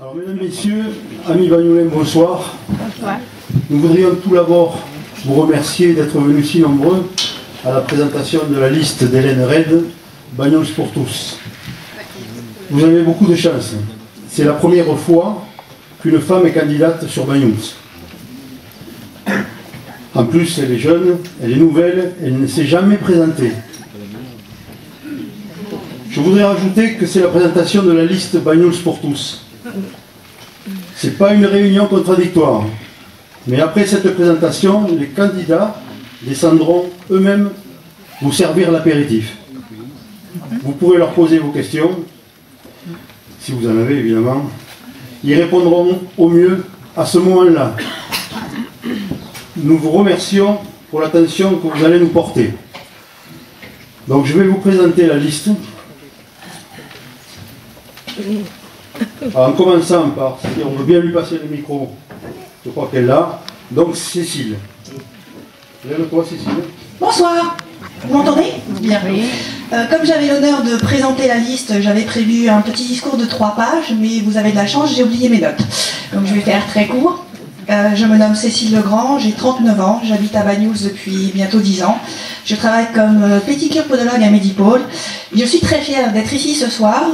Alors, mesdames, messieurs, amis bagnoulins, bonsoir. Bonsoir. Nous voudrions tout d'abord vous remercier d'être venus si nombreux à la présentation de la liste d'Hélène Red, Bagnols pour tous. Vous avez beaucoup de chance. C'est la première fois qu'une femme est candidate sur Bagnols. En plus, elle est jeune, elle est nouvelle, elle ne s'est jamais présentée. Je voudrais rajouter que c'est la présentation de la liste Bagnols pour tous. Ce n'est pas une réunion contradictoire. Mais après cette présentation, les candidats descendront eux-mêmes vous servir l'apéritif. Vous pouvez leur poser vos questions, si vous en avez évidemment. Ils répondront au mieux à ce moment-là. Nous vous remercions pour l'attention que vous allez nous porter. Donc je vais vous présenter la liste. Alors, en commençant par, si on veut bien lui passer le micro, je crois qu'elle l'a. Donc Cécile. Lève-toi Cécile. Bonsoir, vous m'entendez? Bien. Comme j'avais l'honneur de présenter la liste, j'avais prévu un petit discours de 3 pages, mais vous avez de la chance, j'ai oublié mes notes. Donc je vais faire très court. Je me nomme Cécile Legrand, j'ai 39 ans, j'habite à Bagnols depuis bientôt 10 ans. Je travaille comme pédicure podologue à Medipôle. Je suis très fière d'être ici ce soir,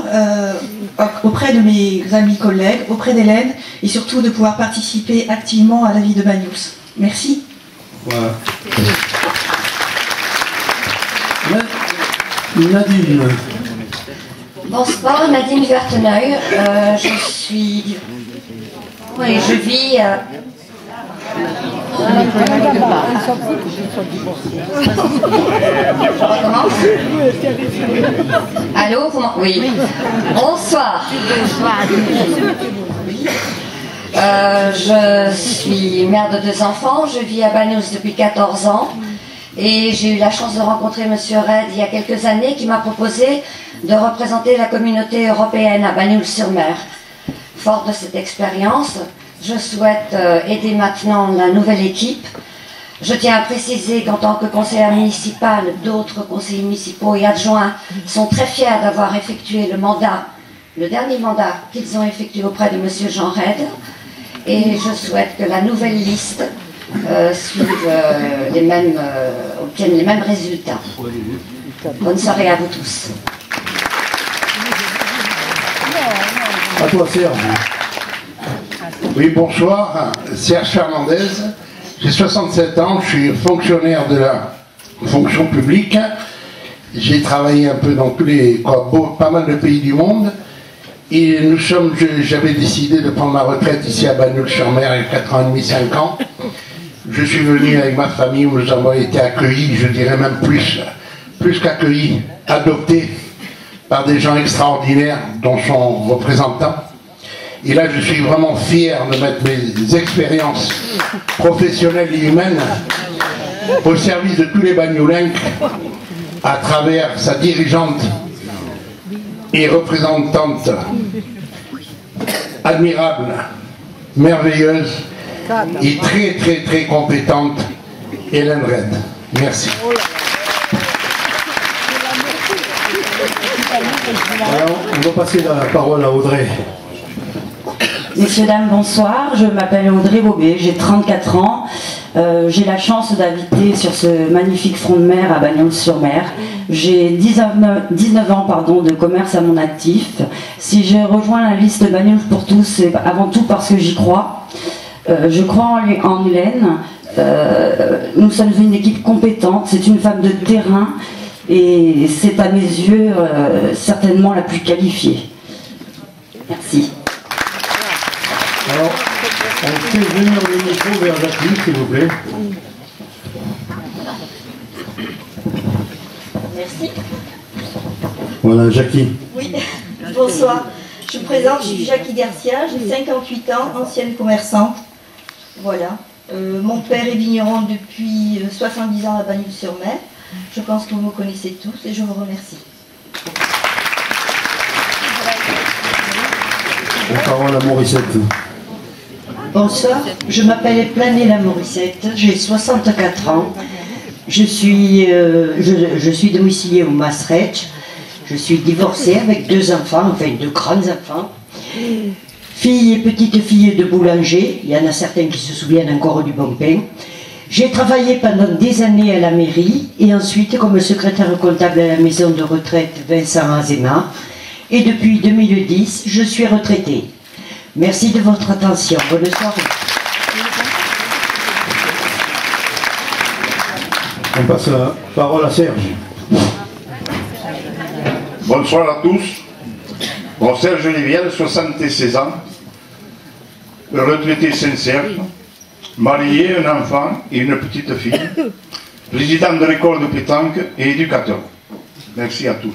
auprès de mes amis collègues, auprès d'Hélène, et surtout de pouvoir participer activement à la vie de Bagnols. Merci. Voilà. Nadine. Bonsoir, Nadine Verteneuil. Je vis. Allô, comment? Oui. Bonsoir. Je suis mère de 2 enfants. Je vis à Bagnols depuis 14 ans. Et j'ai eu la chance de rencontrer Monsieur Red il y a quelques années qui m'a proposé de représenter la communauté européenne à Bagnols-sur-Mer. Fort de cette expérience, je souhaite aider maintenant la nouvelle équipe. Je tiens à préciser qu'en tant que conseillère municipale, d'autres conseillers municipaux et adjoints sont très fiers d'avoir effectué le dernier mandat qu'ils ont effectué auprès de Monsieur Jean Red. Et je souhaite que la nouvelle liste obtiennent les mêmes résultats. Bonne soirée à vous tous. À toi Serge. Oui, bonsoir, Serge Fernandez, j'ai 67 ans, je suis fonctionnaire de la fonction publique. J'ai travaillé un peu dans pas mal de pays du monde. Et j'avais décidé de prendre ma retraite ici à Bagnols-sur-Mer il y a 4 ans et demi, 5 ans. Je suis venu avec ma famille où nous avons été accueillis, je dirais même plus qu'accueillis, adoptés par des gens extraordinaires dont sont représentants. Et là, je suis vraiment fier de mettre mes expériences professionnelles et humaines au service de tous les Bagnolins à travers sa dirigeante et représentante admirable, merveilleuse et très très très compétente, Hélène Red. Merci. Alors, on va passer la parole à Audrey. Messieurs, dames, bonsoir. Je m'appelle Audrey Bobet, j'ai 34 ans. J'ai la chance d'habiter sur ce magnifique front de mer à Bagnols-sur-Mer. J'ai 19 ans de commerce à mon actif. Si j'ai rejoint la liste Bagnols pour tous, c'est avant tout parce que j'y crois. Je crois en Hélène. Nous sommes une équipe compétente, c'est une femme de terrain et c'est à mes yeux certainement la plus qualifiée. Merci. Alors, on fait venir le micro vers Jacqueline, s'il vous plaît. Merci. Voilà, Jackie. Oui, bonsoir. Je me présente, je suis Jackie Garcia, j'ai 58 ans, ancienne commerçante. Voilà. Mon père est vigneron depuis 70 ans à Bagnols-sur-Mer. Je pense que vous me connaissez tous et je vous remercie. La parole à Morissette. Bonsoir, je m'appelle Planella Morissette, j'ai 64 ans. Je suis domiciliée au Maastricht. Je suis divorcée avec 2 enfants, enfin 2 grands enfants. fille et petite-fille de boulanger, il y en a certains qui se souviennent encore du bon pain. J'ai travaillé pendant des années à la mairie et ensuite comme secrétaire comptable à la maison de retraite Vincent Azema. Et depuis 2010, je suis retraitée. Merci de votre attention. Bonne soirée. On passe la parole à Serge. Bonsoir à tous. Bon, Serge Liviel, 76 ans, retraité sincère, marié, un enfant et une petite fille, président de l'école de pétanque et éducateur. Merci à tous.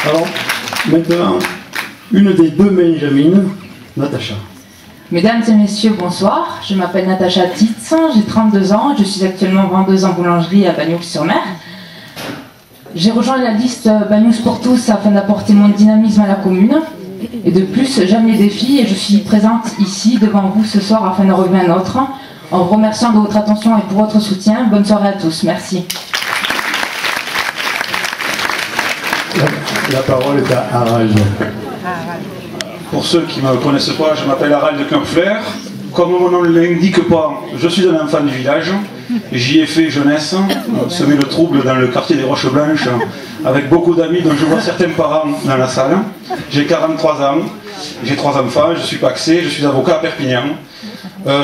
Alors, maintenant, une des deux Benjamines, Natacha. Mesdames et messieurs, bonsoir. Je m'appelle Natacha Titz, j'ai 32 ans, je suis actuellement vendeuse en boulangerie à Bagnols-sur-Mer. J'ai rejoint la liste Bagnols pour tous afin d'apporter mon dynamisme à la commune. Et de plus, j'aime les défis et je suis présente ici devant vous ce soir afin de relever un autre. En vous remerciant de votre attention et pour votre soutien. Bonne soirée à tous. Merci. La parole est à Harald. Pour ceux qui ne me connaissent pas, je m'appelle Harald Knopfler. Comme mon nom ne l'indique pas, je suis un enfant du village. J'y ai fait jeunesse, semé le trouble dans le quartier des Roches Blanches, avec beaucoup d'amis dont je vois certains parents dans la salle. J'ai 43 ans, j'ai 3 enfants, je suis pacsé, je suis avocat à Perpignan.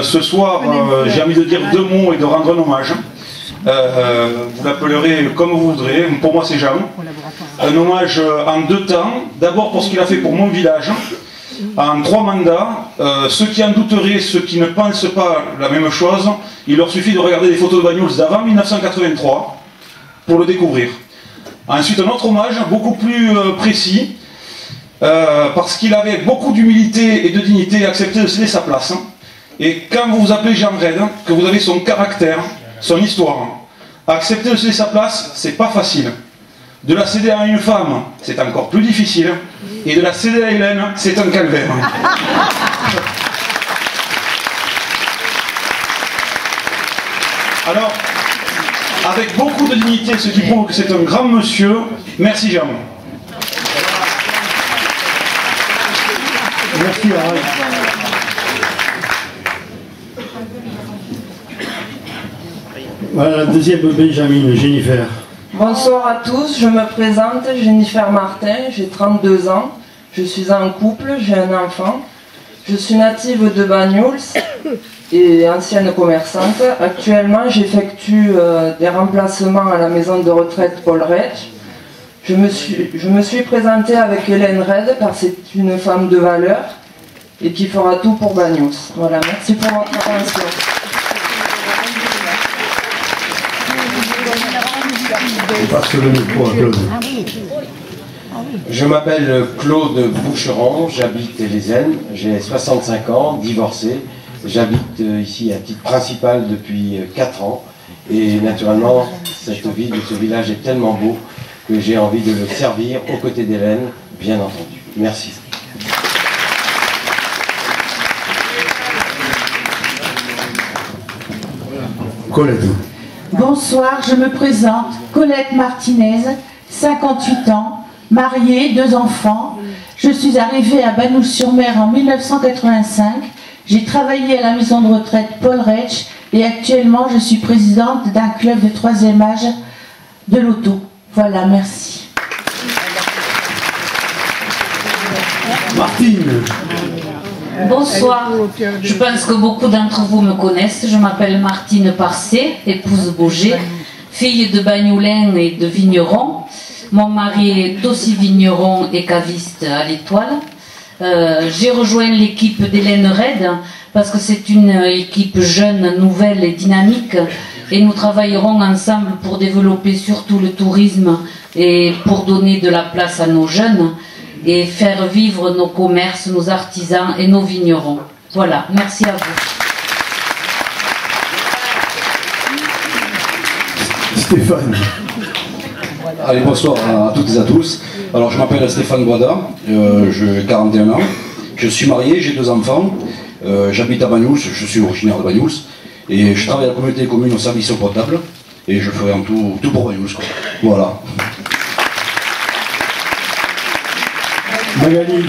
Ce soir, j'ai envie de dire 2 mots et de rendre un hommage. Vous l'appellerez comme vous voudrez, pour moi c'est Jean. Un hommage en 2 temps, d'abord pour ce qu'il a fait pour mon village, en 3 mandats. Ceux qui en douteraient, ceux qui ne pensent pas la même chose, il leur suffit de regarder des photos de Bagnols d'avant 1983 pour le découvrir. Ensuite un autre hommage, beaucoup plus précis, parce qu'il avait beaucoup d'humilité et de dignité, accepté de céder sa place. Et quand vous vous appelez Jean Red, que vous avez son caractère, son histoire, accepter de céder sa place, c'est pas facile. De la céder à une femme, c'est encore plus difficile. Et de la céder à Hélène, c'est un calvaire. Alors, avec beaucoup de dignité, ce qui prouve que c'est un grand monsieur, merci Jean. Merci Harald. Voilà la deuxième Benjamine, Jennifer. Bonsoir à tous, je me présente, Jennifer Martin, j'ai 32 ans, je suis en couple, j'ai un enfant, je suis native de Bagnols et ancienne commerçante. Actuellement, j'effectue des remplacements à la maison de retraite Paul Retsch. Je me suis présentée avec Hélène Red car c'est une femme de valeur et qui fera tout pour Bagnols. Voilà, merci pour votre attention. On passe le micro à Claude. Je m'appelle Claude Boucheron, j'habite les Aisnes, j'ai 65 ans, divorcé. J'habite ici à titre principal depuis 4 ans. Et naturellement, cette vie de ce village est tellement beau que j'ai envie de le servir aux côtés d'Hélène, bien entendu. Merci. Colette. Bonsoir, je me présente, Colette Martinez, 58 ans, mariée, 2 enfants. Je suis arrivée à Bagnols-sur-Mer en 1985. J'ai travaillé à la maison de retraite Paul Retsch et actuellement je suis présidente d'un club de 3e âge de l'auto. Voilà, merci. Martine. Bonsoir, je pense que beaucoup d'entre vous me connaissent. Je m'appelle Martine Parcé, épouse Bauger, fille de bagnolin et de vigneron. Mon mari est aussi vigneron et caviste à l'Étoile. J'ai rejoint l'équipe d'Hélène Red parce que c'est une équipe jeune, nouvelle et dynamique. Et nous travaillerons ensemble pour développer surtout le tourisme et pour donner de la place à nos jeunes et faire vivre nos commerces, nos artisans et nos vignerons. Voilà, merci à vous. Stéphane. Allez, bonsoir à toutes et à tous. Alors, je m'appelle Stéphane Boada, j'ai 41 ans, je suis marié, j'ai 2 enfants, j'habite à Bagnols, je suis originaire de Bagnols, et je travaille à la communauté des communes au service eau potable, et je ferai en tout pour Bagnols. Voilà. Magali.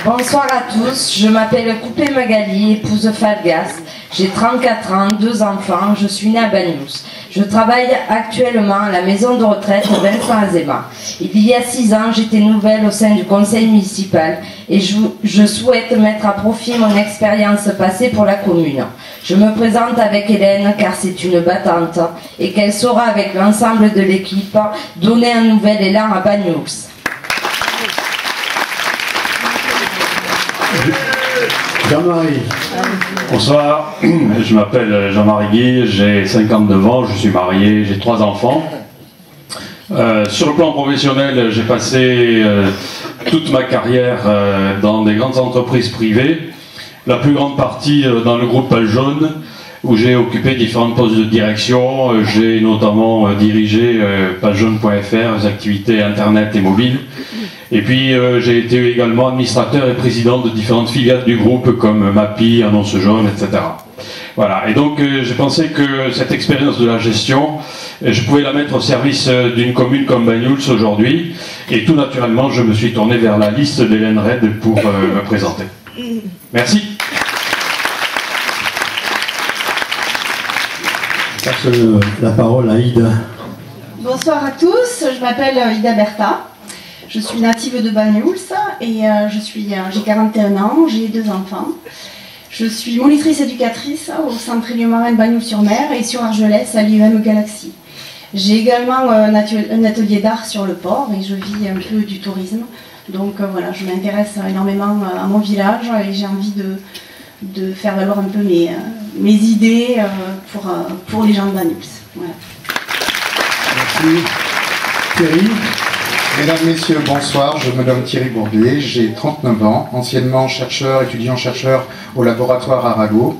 Bonsoir à tous, je m'appelle Coupé Magali, épouse Falgas. J'ai 34 ans, 2 enfants, je suis née à Banyuls. Je travaille actuellement à la maison de retraite Vincent Azéma. Il y a 6 ans, j'étais nouvelle au sein du conseil municipal et je souhaite mettre à profit mon expérience passée pour la commune. Je me présente avec Hélène car c'est une battante et qu'elle saura avec l'ensemble de l'équipe donner un nouvel élan à Banyuls. Jean-Marie. Bonsoir, je m'appelle Jean-Marie Guy, j'ai 59 ans, je suis marié, j'ai 3 enfants. Sur le plan professionnel, j'ai passé toute ma carrière dans des grandes entreprises privées, la plus grande partie dans le groupe Page Jaune, où j'ai occupé différents postes de direction. J'ai notamment dirigé pagejaune.fr, les activités internet et mobiles. Et puis j'ai été également administrateur et président de différentes filiales du groupe comme Mappy, Annonce Jaune, etc. Voilà, et donc j'ai pensé que cette expérience de la gestion, je pouvais la mettre au service d'une commune comme Banyuls aujourd'hui. Et tout naturellement, je me suis tourné vers la liste d'Hélène Red pour me présenter. Merci. Je passe la parole à Ida. Bonsoir à tous, je m'appelle Ida Bertha. Je suis native de Banyuls et j'ai 41 ans, j'ai 2 enfants. Je suis monitrice éducatrice au centre Éliomarin de Banyuls-sur-Mer et sur Argelès à l'IEM Galaxy. J'ai également un atelier d'art sur le port et je vis un peu du tourisme. Donc voilà, je m'intéresse énormément à mon village et j'ai envie de faire valoir un peu mes idées pour les gens de Banyuls. Voilà. Merci. Thierry. Mesdames, Messieurs, bonsoir, je me nomme Thierry Bourbier, j'ai 39 ans, anciennement étudiant-chercheur au laboratoire Arago.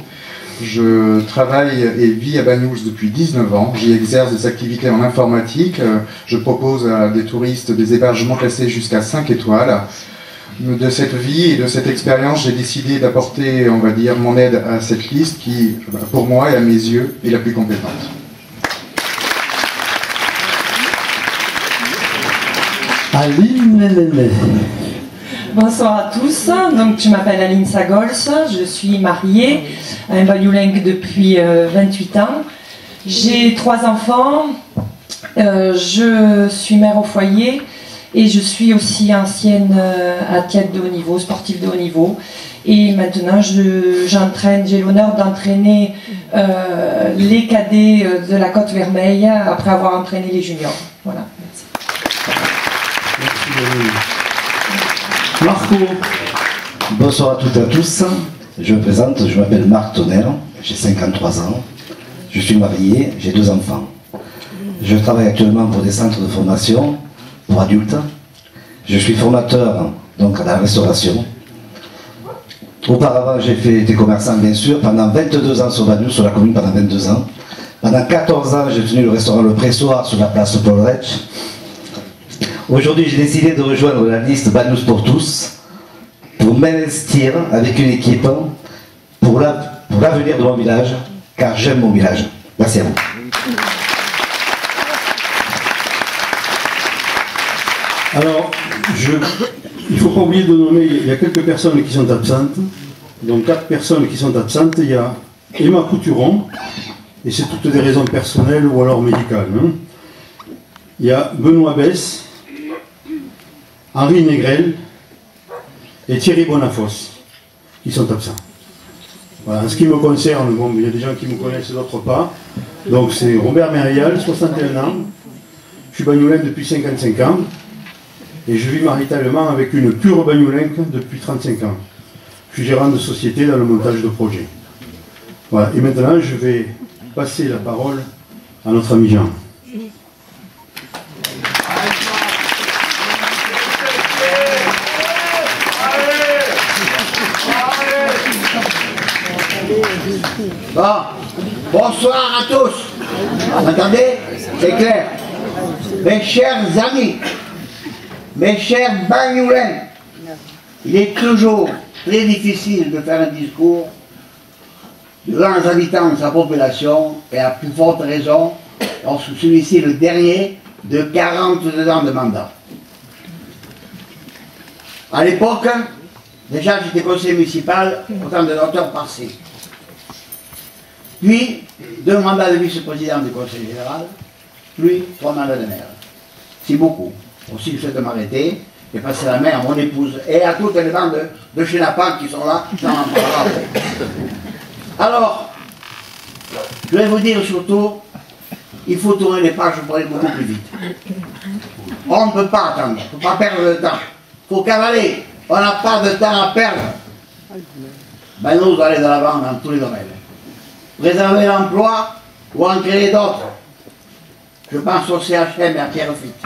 Je travaille et vis à Banyuls depuis 19 ans, j'y exerce des activités en informatique, je propose à des touristes des hébergements classés jusqu'à 5 étoiles. De cette vie et de cette expérience, j'ai décidé d'apporter, on va dire, mon aide à cette liste qui, pour moi et à mes yeux, est la plus compétente. Aline Néné. Bonsoir à tous, donc je m'appelle Aline Sagols, je suis mariée à un Banyulenc depuis 28 ans. J'ai 3 enfants, je suis mère au foyer et je suis aussi ancienne athlète de haut niveau, sportive de haut niveau. Et maintenant j'ai l'honneur d'entraîner les cadets de la Côte Vermeille après avoir entraîné les juniors. Voilà. Marco. Bonsoir à toutes et à tous. Je me présente, je m'appelle Marc Tonnerre, j'ai 53 ans. Je suis marié, j'ai 2 enfants. Je travaille actuellement pour des centres de formation pour adultes. Je suis formateur donc à la restauration. Auparavant, j'ai été commerçant bien sûr, pendant 22 ans sur Banyuls, sur la commune pendant 22 ans. Pendant 14 ans, j'ai tenu le restaurant Le Pressoir sur la place Paul Rech. Aujourd'hui, j'ai décidé de rejoindre la liste Banyuls pour tous, pour m'investir avec une équipe pour l'avenir de mon village, car j'aime mon village. Merci à vous. Alors, il ne faut pas oublier de nommer, il y a quelques personnes qui sont absentes, donc 4 personnes qui sont absentes. Il y a Emma Couturon, et c'est toutes des raisons personnelles ou alors médicales. Hein. Il y a Benoît Besse, Henri Négrel et Thierry Bonafos qui sont absents. Voilà, en ce qui me concerne, bon, il y a des gens qui me connaissent, d'autres pas. Donc c'est Robert Mérial, 61 ans, je suis bagnoulin depuis 55 ans et je vis maritalement avec une pure bagnoulenque depuis 35 ans. Je suis gérant de société dans le montage de projets. Voilà, et maintenant je vais passer la parole à notre ami Jean. Bon, bonsoir à tous. Vous entendez? C'est clair. Mes chers amis, mes chers bagnoulins, il est toujours très difficile de faire un discours devant les habitants de sa population, et à plus forte raison lorsque celui-ci est le dernier de 42 ans de mandat. À l'époque, déjà j'étais conseiller municipal au temps de Dr Parcé. Puis, 2 mandats de vice-président du conseil général, puis 3 mandats de maire. C'est beaucoup. Aussi, je souhaite m'arrêter et passer la main à mon épouse et à toutes les bandes de chez Napal qui sont là, j'en parlera après. Alors, je vais vous dire surtout, il faut tourner les pages pour aller beaucoup plus vite. On ne peut pas attendre, il ne faut pas perdre de temps. Il faut cavaler, on n'a pas de temps à perdre. Ben nous, allons de l'avant dans tous les domaines. Préserver l'emploi ou en créer d'autres. Je pense au CHM et à Pierrefitte.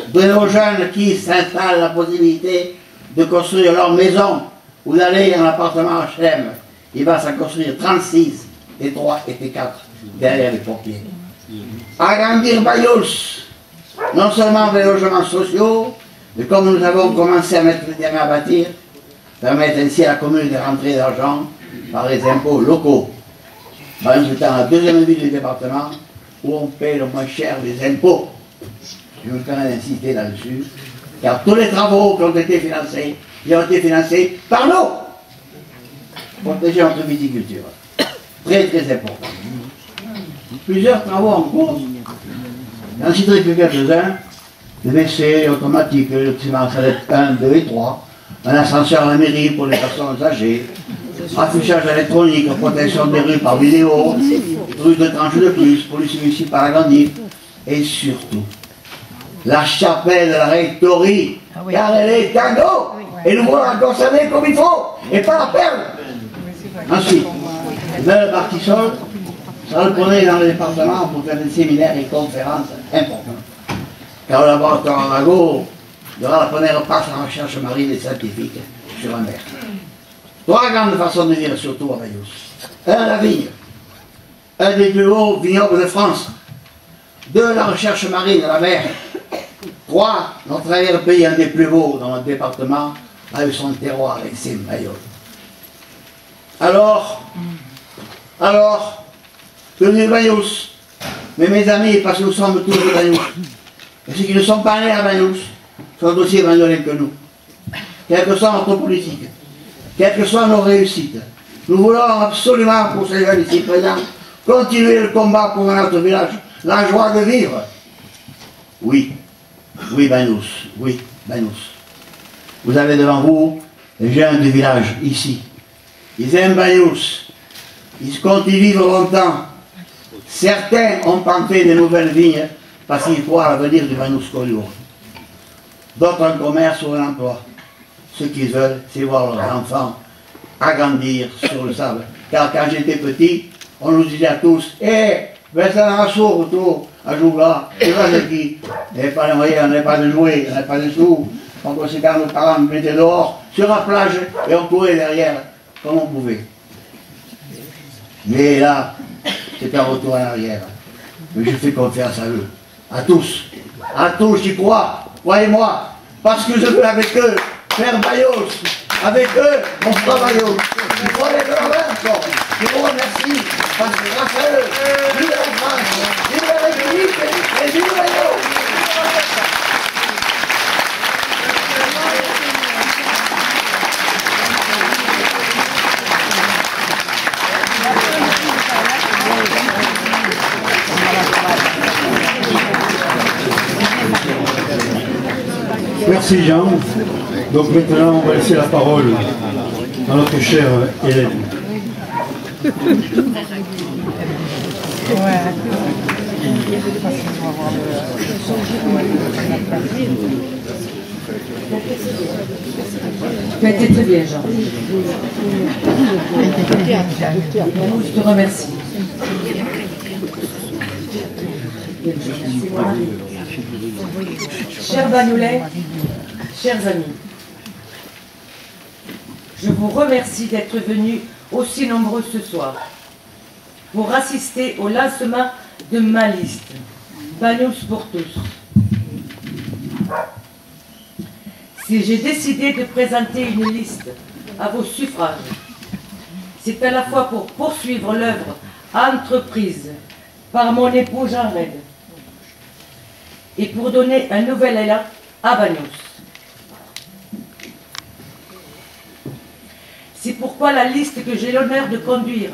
De nos jeunes qui s'installent la possibilité de construire leur maison ou d'aller en appartement HLM. Il va s'en construire 36, T3 et T4 derrière les pompiers. Agrandir Banyuls, non seulement avec les logements sociaux, mais comme nous avons commencé à mettre les terrains à bâtir, permettre ainsi à la commune de rentrer d'argent par les impôts locaux. Banyuls étant la 2e ville du département où on paie le moins cher les impôts. Je veux quand même insister là-dessus, car tous les travaux qui ont été financés, ils ont été financés par nous. Protéger notre viticulture. Très très important. Plusieurs travaux en cours. J'en citerai que quelques-uns. Le WC automatique, le ciment salette 1, 2 et 3. Un ascenseur à la mairie pour les personnes âgées. Affichage électronique, protection des rues par vidéo. Rue de tranches de plus, police municipale agrandie. Et surtout, la chapelle de la rectorie, car elle est tango, et nous voulons la conserver comme il faut, et pas la perdre. Ensuite, le Bartissol, ça le prenait dans le département pour faire des séminaires et conférences importantes. Car au laboratoire Arago, il y aura la première passe en recherche marine et scientifique sur la mer. 3 grandes façons de vivre, surtout à Banyuls. 1, la vigne. Un des plus hauts vignobles de France. 2, la recherche marine à la mer. 3, notre arrière-pays, un des plus beaux dans notre département, avec son terroir et ses maillots. Alors, je dis Banyuls, mais mes amis, parce que nous sommes tous de Banyuls, et ceux qui ne sont pas nés à Banyuls, sont aussi banyolais que nous. Quelle que soit notre politique, quelles que soient nos réussites, nous voulons absolument, pour ces jeunes ici présents, continuer le combat pour notre village, la joie de vivre. Oui, Banyuls, oui, Banyuls. Vous avez devant vous les jeunes du village, ici. Ils aiment Banyuls, ils comptent y vivre longtemps. Certains ont planté de nouvelles vignes parce qu'ils croient à l'avenir du Banyuls Collioure. D'autres un commerce ou un emploi. Ce qu'ils veulent, c'est voir leurs enfants agrandir sur le sable. Car quand j'étais petit, on nous disait à tous, Vincent Rassault, autour, à Jougla, et là, c'est qui? Il n'y avait pas de moyens, on n'avait pas de jouets, on n'avait pas de sous. En conséquent, nos parents nous mettaient dehors, sur la plage, et on courait derrière, comme on pouvait. Mais là, c'est un retour en arrière. Mais je fais confiance à eux, à tous, j'y crois, croyez-moi, parce que je veux avec eux faire Banyuls, avec eux, on fera Banyuls. Je crois les grands encore. Je vous remercie, parce que grâce à eux, vive la France, vive la République, et vive Banyuls. Merci Jean. Donc maintenant on va laisser la parole à notre chère Hélène. Tu as été très bien, Jean. Je te remercie. Chers Banyolais, chers amis, je vous remercie d'être venus aussi nombreux ce soir pour assister au lancement de ma liste, Banyuls pour tous. Si j'ai décidé de présenter une liste à vos suffrages, c'est à la fois pour poursuivre l'œuvre entreprise par mon époux Jean Red et pour donner un nouvel élan à Banyuls. C'est pourquoi la liste que j'ai l'honneur de conduire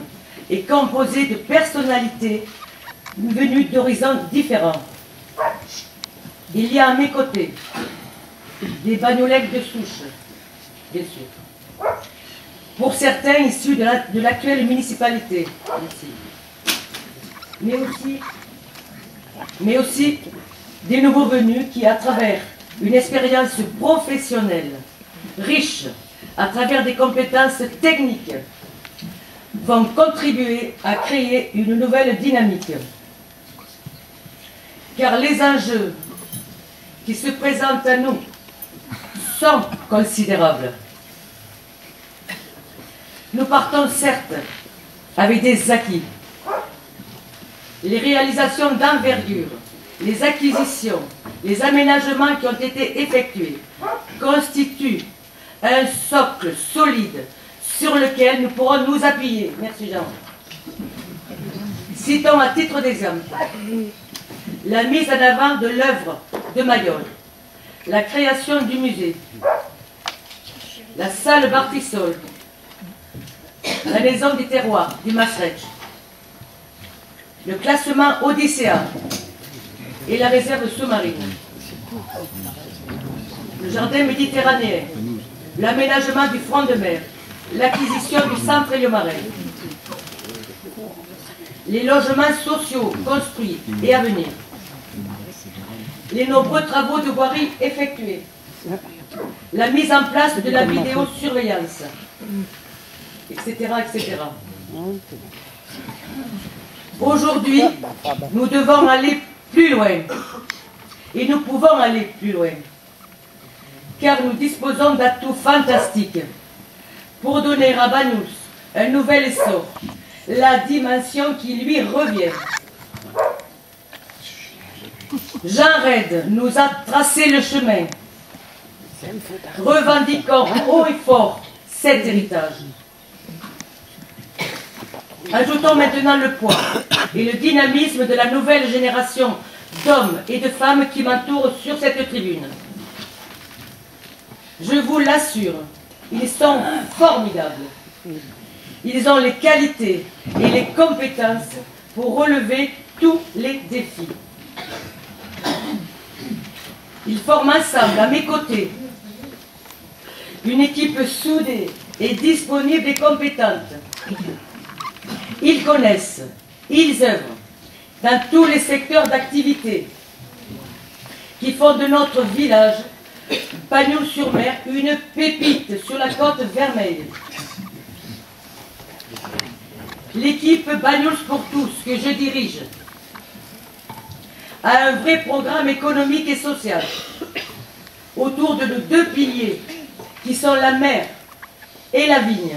est composée de personnalités venues d'horizons différents. Il y a à mes côtés des Bagnoulèques de souche, bien sûr. Pour certains issus de l'actuelle municipalité, mais aussi des nouveaux venus qui, à travers une expérience professionnelle riche, à travers des compétences techniques, vont contribuer à créer une nouvelle dynamique. Car les enjeux qui se présentent à nous sont considérables. Nous partons certes avec des acquis. Les réalisations d'envergure, les acquisitions, les aménagements qui ont été effectués constituent un socle solide sur lequel nous pourrons nous appuyer. Merci Jean. Citons à titre d'exemple la mise en avant de l'œuvre de Mayol, la création du musée, la salle Bartissol, la maison des terroirs du Maastricht, le classement Odyssea et la réserve sous-marine, le jardin méditerranéen, l'aménagement du front de mer, l'acquisition du centre Éliomarais, les logements sociaux construits et à venir, les nombreux travaux de voirie effectués, la mise en place de la vidéosurveillance, etc., etc. Aujourd'hui, nous devons aller plus loin. Et nous pouvons aller plus loin. Car nous disposons d'atouts fantastiques pour donner à Banyuls un nouvel essor, la dimension qui lui revient. Jean Red nous a tracé le chemin. Revendiquons haut et fort cet héritage. Ajoutons maintenant le poids et le dynamisme de la nouvelle génération d'hommes et de femmes qui m'entourent sur cette tribune. Je vous l'assure, ils sont formidables. Ils ont les qualités et les compétences pour relever tous les défis. Ils forment ensemble, à mes côtés, une équipe soudée et disponible et compétente. Ils connaissent, ils œuvrent dans tous les secteurs d'activité qui font de notre village, Bagnols-sur-Mer, une pépite sur la côte vermeille. L'équipe Bagnols pour tous que je dirige a un vrai programme économique et social autour de nos deux piliers qui sont la mer et la vigne.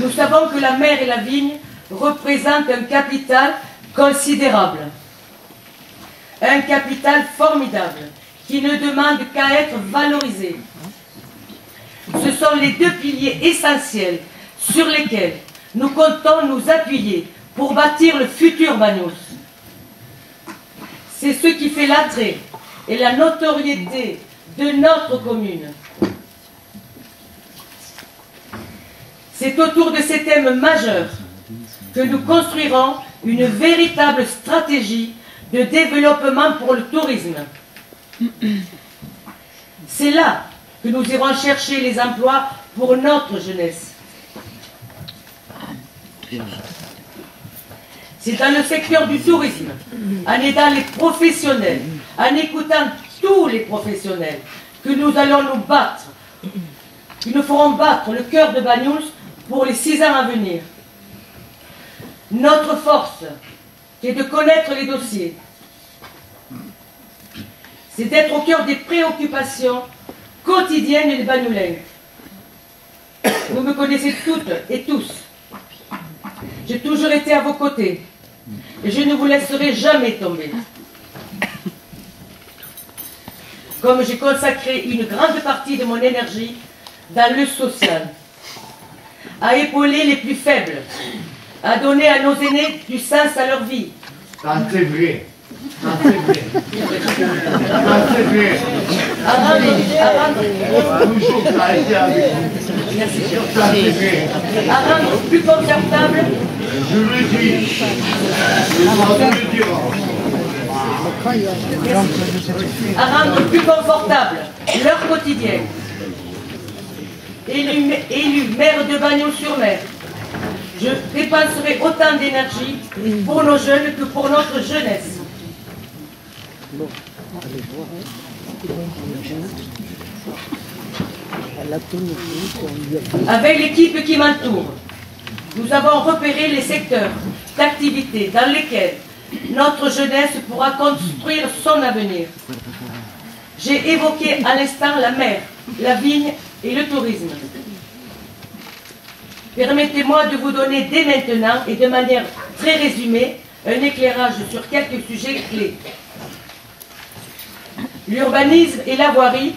Nous savons que la mer et la vigne représentent un capital considérable, un capital formidable qui ne demande qu'à être valorisé. Ce sont les deux piliers essentiels sur lesquels nous comptons nous appuyer pour bâtir le futur Bagnols. C'est ce qui fait l'attrait et la notoriété de notre commune. C'est autour de ces thèmes majeurs que nous construirons une véritable stratégie de développement pour le tourisme. C'est là que nous irons chercher les emplois pour notre jeunesse. C'est dans le secteur du tourisme, en aidant les professionnels, en écoutant tous les professionnels, que nous allons nous battre, que nous ferons battre le cœur de Bagnols pour les 6 ans à venir. Notre force, c'est de connaître les dossiers. C'est d'être au cœur des préoccupations quotidiennes des Bagnolins. Vous me connaissez toutes et tous. J'ai toujours été à vos côtés. Et je ne vous laisserai jamais tomber. Comme j'ai consacré une grande partie de mon énergie dans le social, à épauler les plus faibles, à donner à nos aînés du sens à leur vie. C'est vrai. À rendre plus confortable. Je le dis. À rendre plus confortable leur quotidien. Élu maire de Bagnols-sur-Mer, je dépenserai autant d'énergie pour nos jeunes que pour notre jeunesse. Avec l'équipe qui m'entoure, nous avons repéré les secteurs d'activité dans lesquels notre jeunesse pourra construire son avenir. J'ai évoqué à l'instant la mer, la vigne et le tourisme. Permettez-moi de vous donner dès maintenant et de manière très résumée un éclairage sur quelques sujets clés. L'urbanisme et la voirie.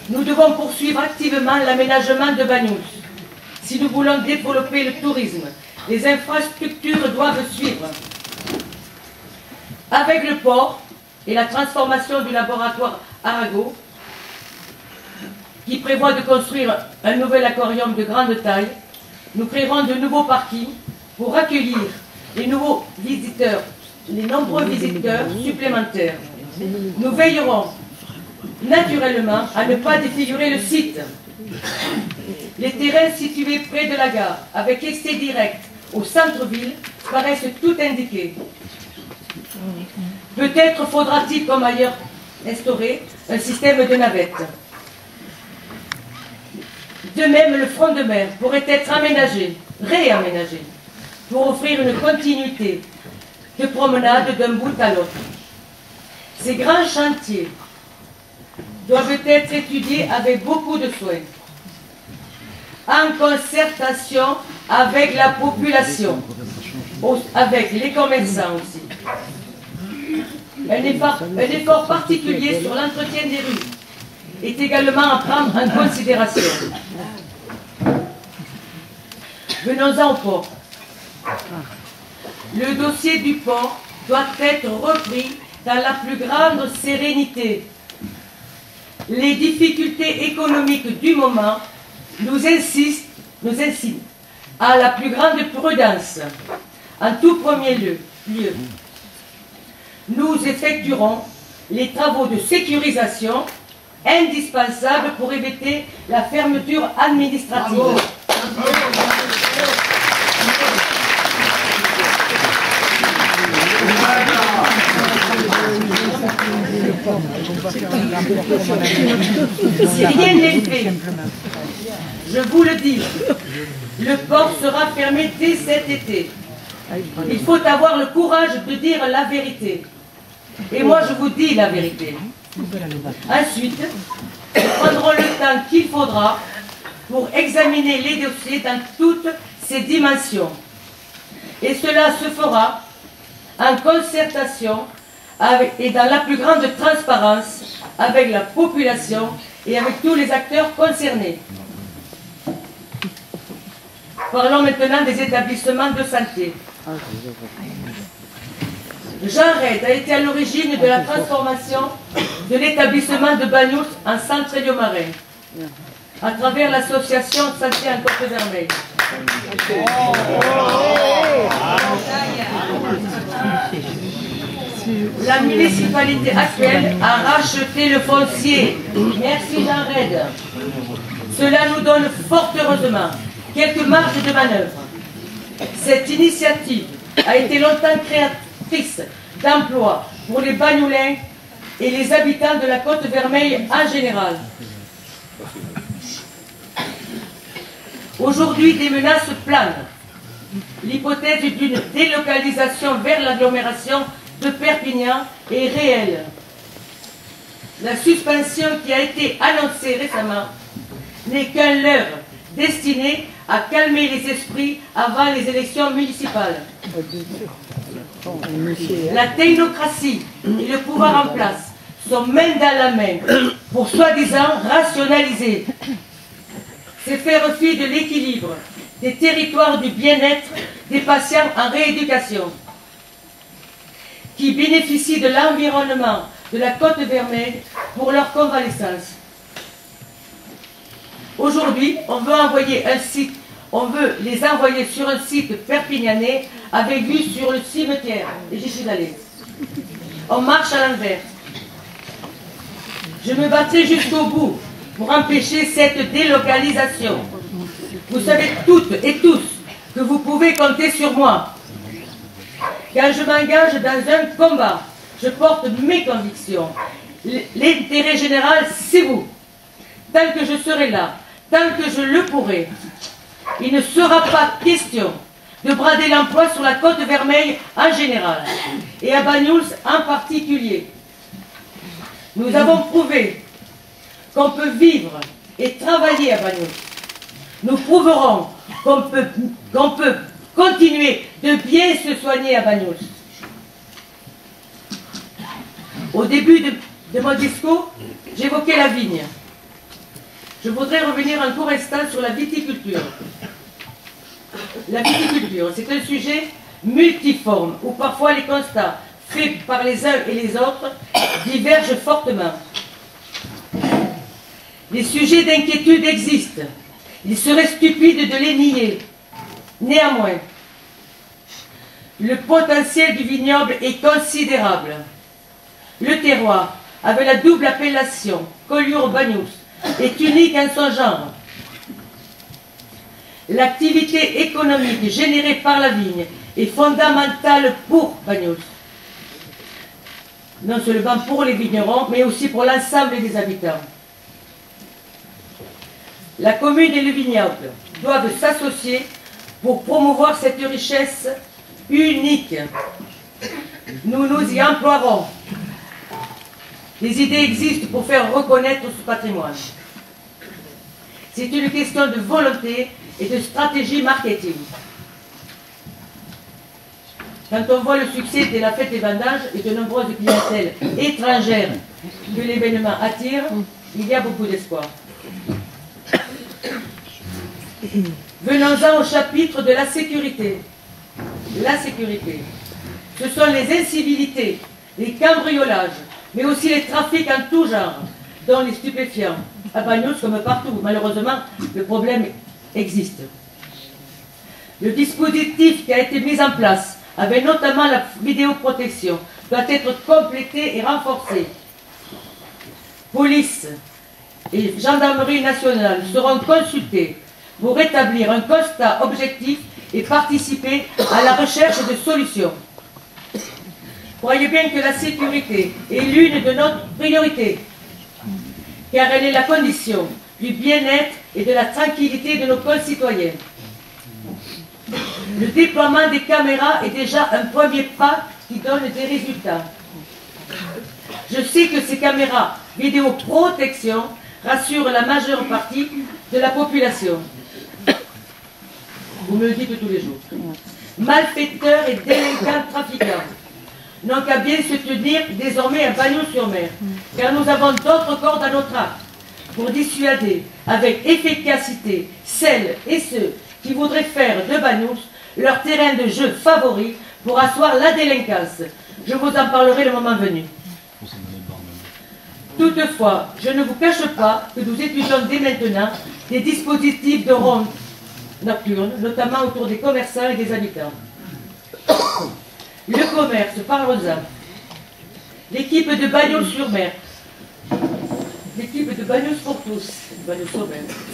Nous devons poursuivre activement l'aménagement de Bagnols. Si nous voulons développer le tourisme, les infrastructures doivent suivre. Avec le port et la transformation du laboratoire Arago, qui prévoit de construire un nouvel aquarium de grande taille, nous créerons de nouveaux parkings pour accueillir les nombreux visiteurs supplémentaires. Nous veillerons naturellement à ne pas défigurer le site. Les terrains situés près de la gare, avec accès direct au centre-ville, paraissent tout indiqués. Peut-être faudra-t-il, comme ailleurs, instaurer un système de navettes. De même, le front de mer pourrait être aménagé, réaménagé, pour offrir une continuité de promenade d'un bout à l'autre. Ces grands chantiers doivent être étudiés avec beaucoup de soin, en concertation avec la population, avec les commerçants aussi. Un effort particulier sur l'entretien des rues est également à prendre en considération. Venons-en au port. Le dossier du port doit être repris dans la plus grande sérénité. Les difficultés économiques du moment nous incitent à la plus grande prudence. En tout premier lieu, nous effectuerons les travaux de sécurisation indispensables pour éviter la fermeture administrative. Si rien n'est fait, je vous le dis, le port sera fermé dès cet été. Il faut avoir le courage de dire la vérité. Et moi, je vous dis la vérité. Ensuite, nous prendrons le temps qu'il faudra pour examiner les dossiers dans toutes ces dimensions. Et cela se fera en concertation et dans la plus grande transparence avec la population et avec tous les acteurs concernés. Parlons maintenant des établissements de santé. Jean Red a été à l'origine de la transformation de l'établissement de Bagnols en centre héliomarin, à travers l'association Santé en Côte-Vermeille. La municipalité actuelle a racheté le foncier. Merci Jean Red. Cela nous donne fort heureusement quelques marges de manœuvre. Cette initiative a été longtemps créatrice d'emplois pour les Bagnolins et les habitants de la Côte-Vermeille en général. Aujourd'hui, des menaces planent. L'hypothèse d'une délocalisation vers l'agglomération de Perpignan est réelle. La suspension qui a été annoncée récemment n'est qu'un leurre destiné à calmer les esprits avant les élections municipales. La technocratie et le pouvoir en place sont main dans la main pour soi-disant rationaliser. C'est faire fi de l'équilibre des territoires du bien-être des patients en rééducation. qui bénéficient de l'environnement de la Côte Vermeille pour leur convalescence. Aujourd'hui, on veut les envoyer sur un site perpignanais avec vue sur le cimetière, et j'y suis allée. On marche à l'envers. Je me battrai jusqu'au bout pour empêcher cette délocalisation. Vous savez toutes et tous que vous pouvez compter sur moi. Quand je m'engage dans un combat, je porte mes convictions. L'intérêt général, c'est vous. Tant que je serai là, tant que je le pourrai, il ne sera pas question de brader l'emploi sur la Côte Vermeille en général et à Banyuls en particulier. Nous avons prouvé qu'on peut vivre et travailler à Banyuls. Nous prouverons qu'on peut continuer de bien se soigner à Banyuls. Au début de mon discours, j'évoquais la vigne. Je voudrais revenir un court instant sur la viticulture. La viticulture, c'est un sujet multiforme où parfois les constats faits par les uns et les autres divergent fortement. Les sujets d'inquiétude existent. Il serait stupide de les nier. Néanmoins, le potentiel du vignoble est considérable. Le terroir, avec la double appellation Collioure-Banyuls, est unique en son genre. L'activité économique générée par la vigne est fondamentale pour Banyuls. Non seulement pour les vignerons, mais aussi pour l'ensemble des habitants. La commune et le vignoble doivent s'associer pour promouvoir cette richesse unique. Nous nous y emploierons. Des idées existent pour faire reconnaître ce patrimoine. C'est une question de volonté et de stratégie marketing. Quand on voit le succès de la fête des vendanges et de nombreuses clientèles étrangères que l'événement attire, il y a beaucoup d'espoir. Venons-en au chapitre de la sécurité. La sécurité. Ce sont les incivilités, les cambriolages, mais aussi les trafics en tout genre, dont les stupéfiants. À Banyuls comme partout, malheureusement, le problème existe. Le dispositif qui a été mis en place, avec notamment la vidéoprotection, doit être complété et renforcé. Police et gendarmerie nationale seront consultés pour établir un constat objectif et participer à la recherche de solutions. Croyez bien que la sécurité est l'une de nos priorités, car elle est la condition du bien-être et de la tranquillité de nos concitoyens. Le déploiement des caméras est déjà un premier pas qui donne des résultats. Je sais que ces caméras vidéoprotection rassurent la majeure partie de la population. Vous me le dites tous les jours. Malfaiteurs et délinquants trafiquants n'ont qu'à bien se tenir désormais à Banyuls-sur-Mer, car nous avons d'autres cordes à notre arc pour dissuader avec efficacité celles et ceux qui voudraient faire de Banyuls leur terrain de jeu favori pour asseoir la délinquance. Je vous en parlerai le moment venu. Toutefois, je ne vous cache pas que nous étudions dès maintenant des dispositifs de ronde nocturne, notamment autour des commerçants et des habitants. Le commerce, parlons-en. L'équipe de Banyuls-sur-Mer, l'équipe de Banyuls pour tous,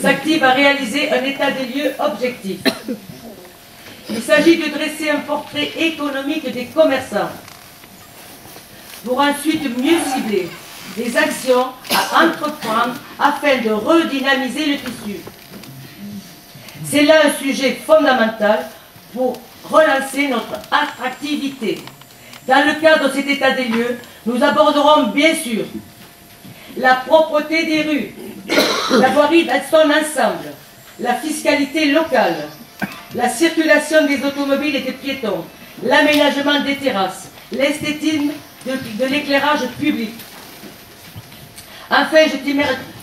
s'active à réaliser un état des lieux objectif. Il s'agit de dresser un portrait économique des commerçants pour ensuite mieux cibler les actions à entreprendre afin de redynamiser le tissu. C'est là un sujet fondamental pour relancer notre attractivité. Dans le cadre de cet état des lieux, nous aborderons bien sûr la propreté des rues, la voirie dans son ensemble, la fiscalité locale, la circulation des automobiles et des piétons, l'aménagement des terrasses, l'esthétisme de l'éclairage public. Enfin,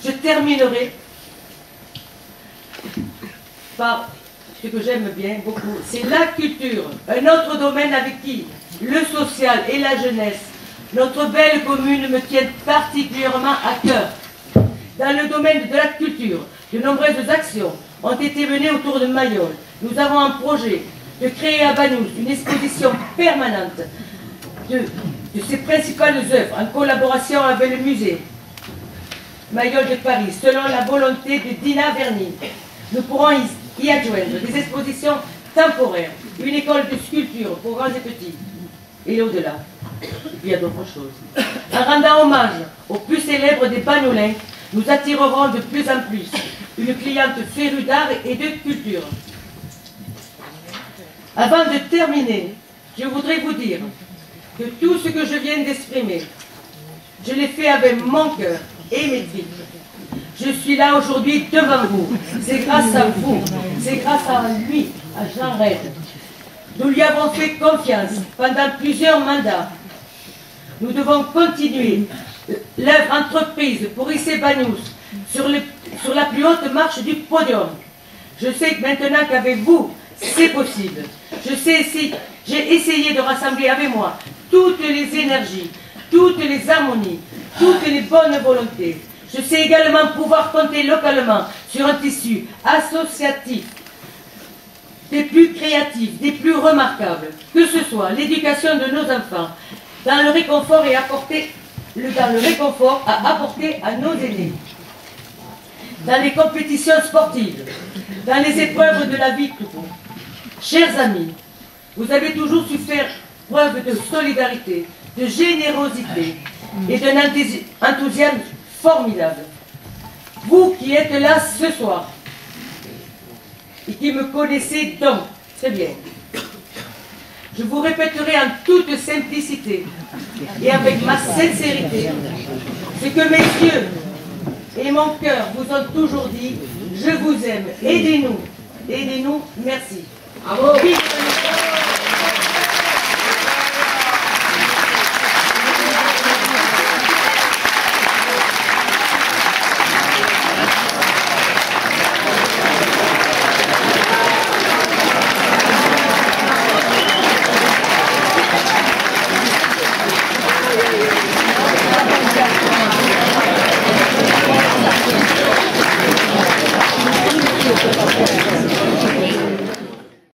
je terminerai par ce que j'aime bien beaucoup, c'est la culture, un autre domaine avec qui le social et la jeunesse, notre belle commune me tient particulièrement à cœur. Dans le domaine de la culture, de nombreuses actions ont été menées autour de Mayol. Nous avons un projet de créer à Banyuls une exposition permanente de ses principales œuvres en collaboration avec le musée Mayol de Paris, selon la volonté de Dina Verny. Nous pourrons y adjoindre des expositions temporaires, une école de sculpture pour grands et petits, et au-delà. Et puis il y a d'autres choses. En rendant hommage aux plus célèbres des Banyolins, nous attirerons de plus en plus une cliente férue d'art et de culture. Avant de terminer, je voudrais vous dire que tout ce que je viens d'exprimer, je l'ai fait avec mon cœur et mes tripes. Je suis là aujourd'hui devant vous. C'est grâce à vous, c'est grâce à lui, à Jean Red. Nous lui avons fait confiance pendant plusieurs mandats. Nous devons continuer l'œuvre entreprise pour hisser Banyuls sur la plus haute marche du podium. Je sais que maintenant qu'avec vous, c'est possible. J'ai essayé de rassembler avec moi toutes les énergies, toutes les harmonies, toutes les bonnes volontés. Je sais également pouvoir compter localement sur un tissu associatif des plus créatifs, des plus remarquables, que ce soit l'éducation de nos enfants, dans le réconfort à apporter à nos aînés, dans les compétitions sportives, dans les épreuves de la vie tout court. Chers amis, vous avez toujours su faire preuve de solidarité, de générosité et d'un enthousiasme formidable. Vous qui êtes là ce soir et qui me connaissez donc très bien, je vous répéterai en toute simplicité et avec ma sincérité ce que mes yeux et mon cœur vous ont toujours dit: je vous aime, aidez-nous, merci. Bravo.